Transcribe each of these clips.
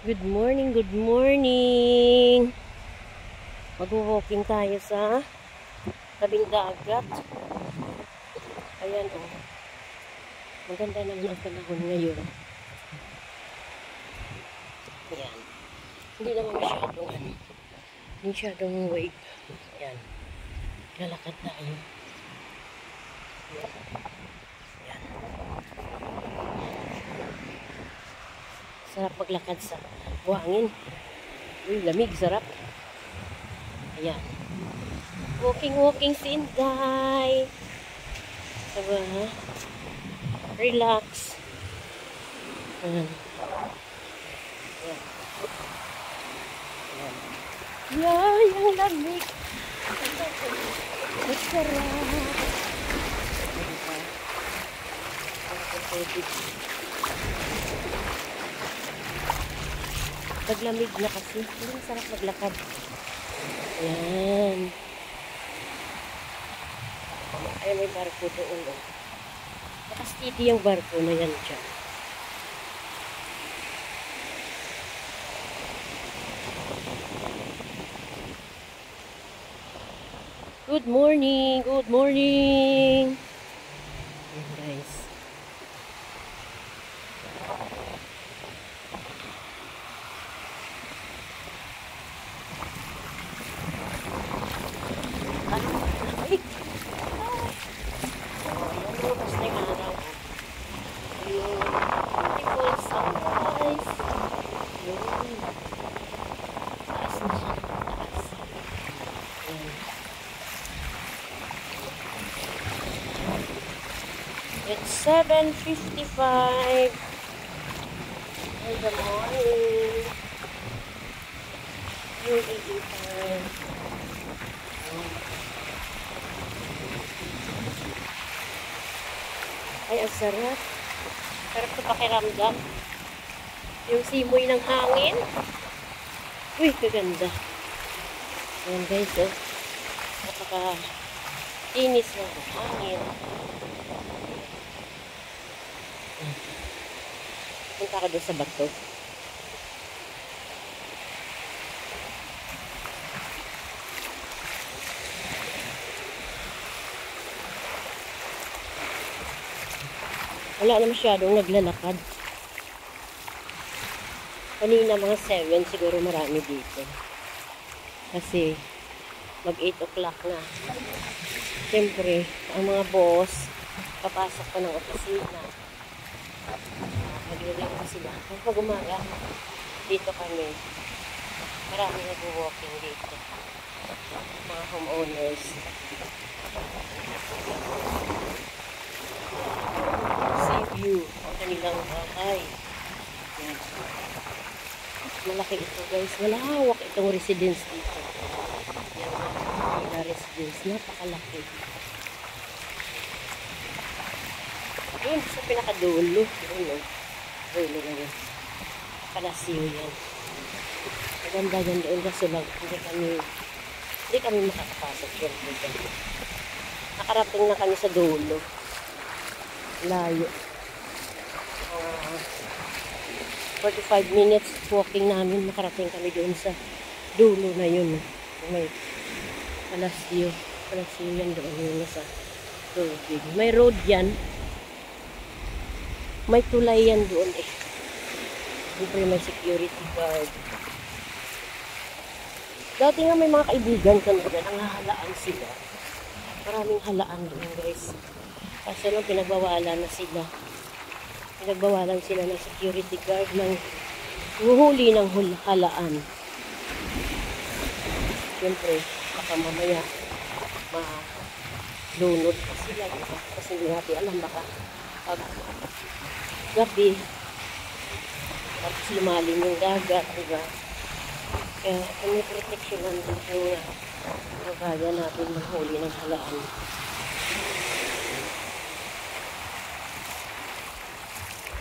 Good morning, good morning. Mag-walking tayo sa tabing dagat. Ayan oh. Maganda naman ang panahon ngayon. Ayan. Hindi naman masyadong wave. Ayan. Lalakad tayo. Ayan. Ayan. Sarap maglakad sa buhangin. Uy, lamig, sarap. Ayan. Walking Sinday. Diba? Relax. Ayan. Ayan. Ayan. Yay, ang lamig. Masarap. Diba? Paglamig na kasi, hindi masarap maglakad. Ayan. Ay, may barko doon. Nakastiti yung barko na yan dyan. Good morning! Good morning! Ayan guys. It's 7:55 in the morning. UAE time. Ay, ang sarap. Sarap sa pakiramdam. Yung simoy ng hangin. Uy, kaganda. Ayan guys, oh. Napaka-inis ng hangin. Punta ka doon sa bato. Wala na masyadong naglalakad. Kanina mga 7 siguro marami dito. Kasi mag 8 o'clock na. Siyempre, ang mga boss papasok pa ng opisina. Maglilink pa sila. Pag umaga, dito kami. Marami nag-walking dito. Mga homeowners. Sea view ang kanilang bahay. Yan. Malaki ito guys. Malawak itong residence dito. Yan. Manila residence. Napakalaki. Yun sa pinakadulo. Yun o. Dulo na yun. Palasyo yan. Maganda yan doon kasi lang. Hindi kami makakapasok yun dito. Nakarating na kami sa dulo. Layo. 45 minutes walking namin. Nakarating kami doon sa dulo na yun. May palasyo. Palasyo yan doon yun sa tubig. May road yan. May tulay yan doon eh. Siyempre may security guard. Dati nga may mga kaibigan kami dyan. Nanghahalaan sila. Maraming halaan doon guys. Kasi lang pinagbawalan na sila. Pinagbawalan sila ng security guard ng huhuli ng halaan. Siyempre, baka mamaya malunod pa sila. Diba? Kasi hindi natin alam baka pag gabi tapos lumalim yung dagat, diba? Kaya may protection lang dito na kaya natin mahuli ng halaan.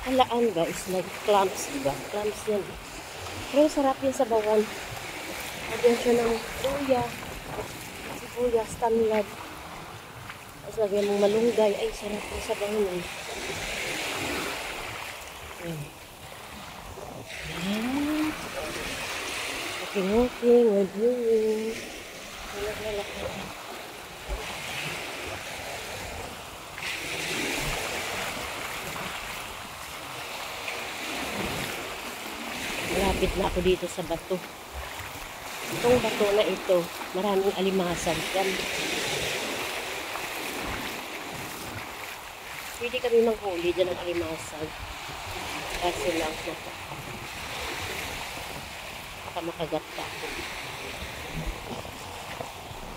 Halaan ba is like clams, diba? Clams yan. Pero sarap yan sa bawan. Lagyan siya ng luya, sibuyas, tanlad. Tapos lagyan mong malunggay. Ay, sarap yan sa bawan. Ayan. Walking, we're viewing. Naglalakad. Malapit na ako dito sa bato. Itong bato na ito, maraming alimasag yan. Pwede kami manghuli dyan ng alimasag. Kasi lang baka makagat ka ako.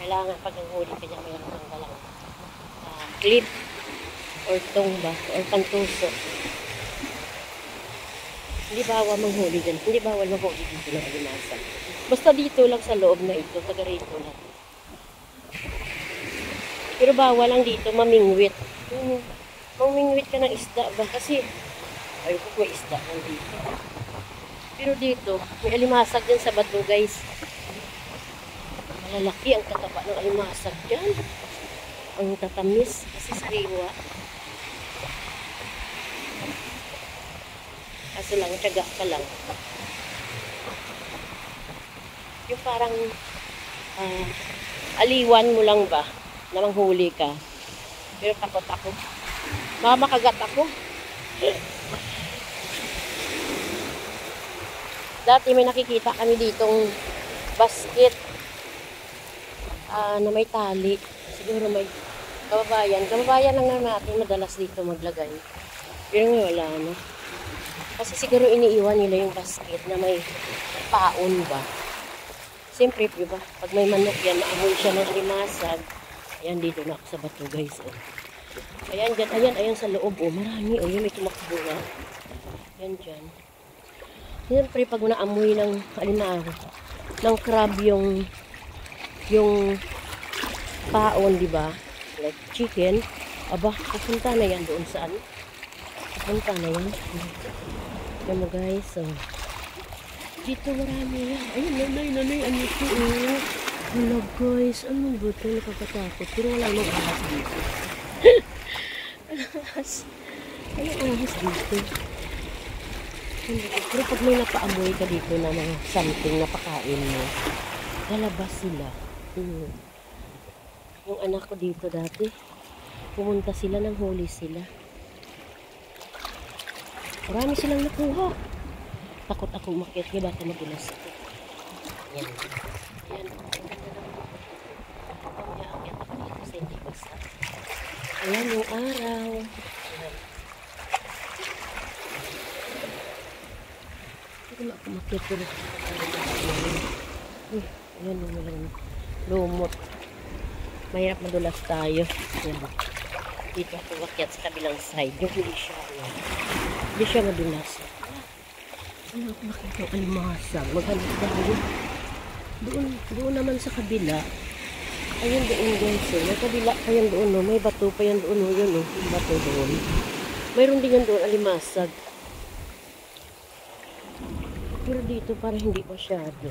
Kailangan pag nanghuli ka dyan, mayroon kang galang clip or tongba or pantuso. Hindi bawal manghuli dyan. Hindi bawal manghuli dito ng alimasag. Basta dito lang sa loob na ito, taga rito lang. Pero bawal lang dito mamingwit. Mamingwit ka ng isda ba? Kasi ayun ko may isda nandito. Pero dito, may alimasag dyan sa bato, guys. Malalaki ang tataba ng alimasag dyan. Ang tatamis kasi sariwa. Kaso lang, tiyaga ka lang. Yung parang aliwan mo lang ba na manghuli ka. Pero takot ako. Baka makagat ako. Dati may nakikita kami ditong basket na may tali. Siguro may kababayan. Kababayan lang natin madalas dito maglagay. Pero nga wala na. Kasi siguro iniiwan nila yung basket na may paon ba. Siyempre, diba? Pag may manok yan, naamoy siya ng alimasag. Ayan, dito na ako sa bato, guys. Oh. Ayan, dyan. Ayan sa loob. Oh, marami. Oh, yun, may tumakbo na. Ayan, dyan. Siyempre, pag naamoy ng alimasag, ng crab yung paon, diba? Like chicken. Aba, pupunta na yan doon saan. Pupunta na yan. Ayan mo, guys. Oh. Dito marami yan. Ayun, nanay, ano ito, oh. Wala, guys. Ano ba ito? Nakakatakot. Pero wala nang ahas dito. Anong ahas dito? Pero pag may napaamoy ka dito na mga something na pakain mo, lalabas sila. Yung anak ko dito dati, pumunta sila, nang huli sila. Marami silang nakuha. Takot ako umakyat niya, baka madulas ako. Yan. Yan. Umakyat ako dito sa hindi basta. Ayan yung araw. Ayan. Hindi na ako umakyat pero ayan yung walang lumot. Mahirap madulas tayo. Ayan. Dito ako umakyat sa kabilang side. Yung hindi siya. Hindi siya madulas. Ano ako makita yung alimasag? Maghanap tayo. Doon naman sa kabila. Ayun doon, guys. May kabila pa yan doon. No? May bato pa yan doon. No? Yun, no? Yung bato doon. Mayroon din yan doon alimasag. Pero dito parang hindi masyado.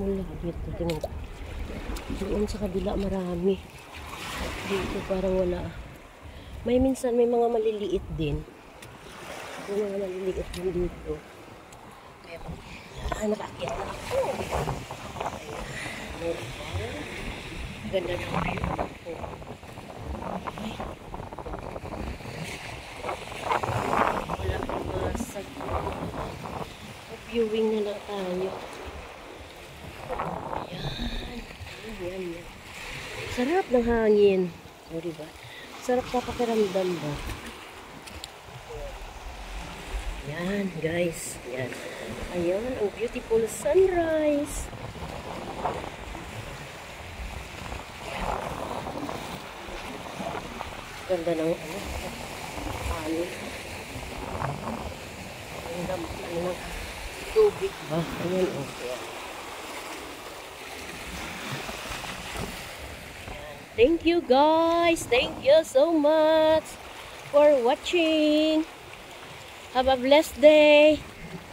Wala dito. Doon sa kabila marami. Dito parang wala. May minsan may mga maliliit din. May mga maliliit din dito. Kaya nakakit na ako. Ganda na view. Wala kang masag. Viewing na lang tayo. Ayan. Sarap ng hangin. O, diba? Sarap papakiramdam ba? Yan, guys. Yan. Ayan, ang beautiful sunrise. Ganda ng hangin. Ganda ng tubig ba? Ayan, okay. Thank you, guys. Thank you so much for watching. Have a blessed day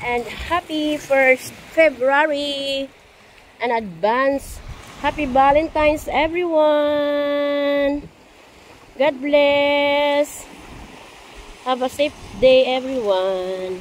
and happy 1st February. An advance happy Valentine's, everyone. God bless. Have a safe day, everyone.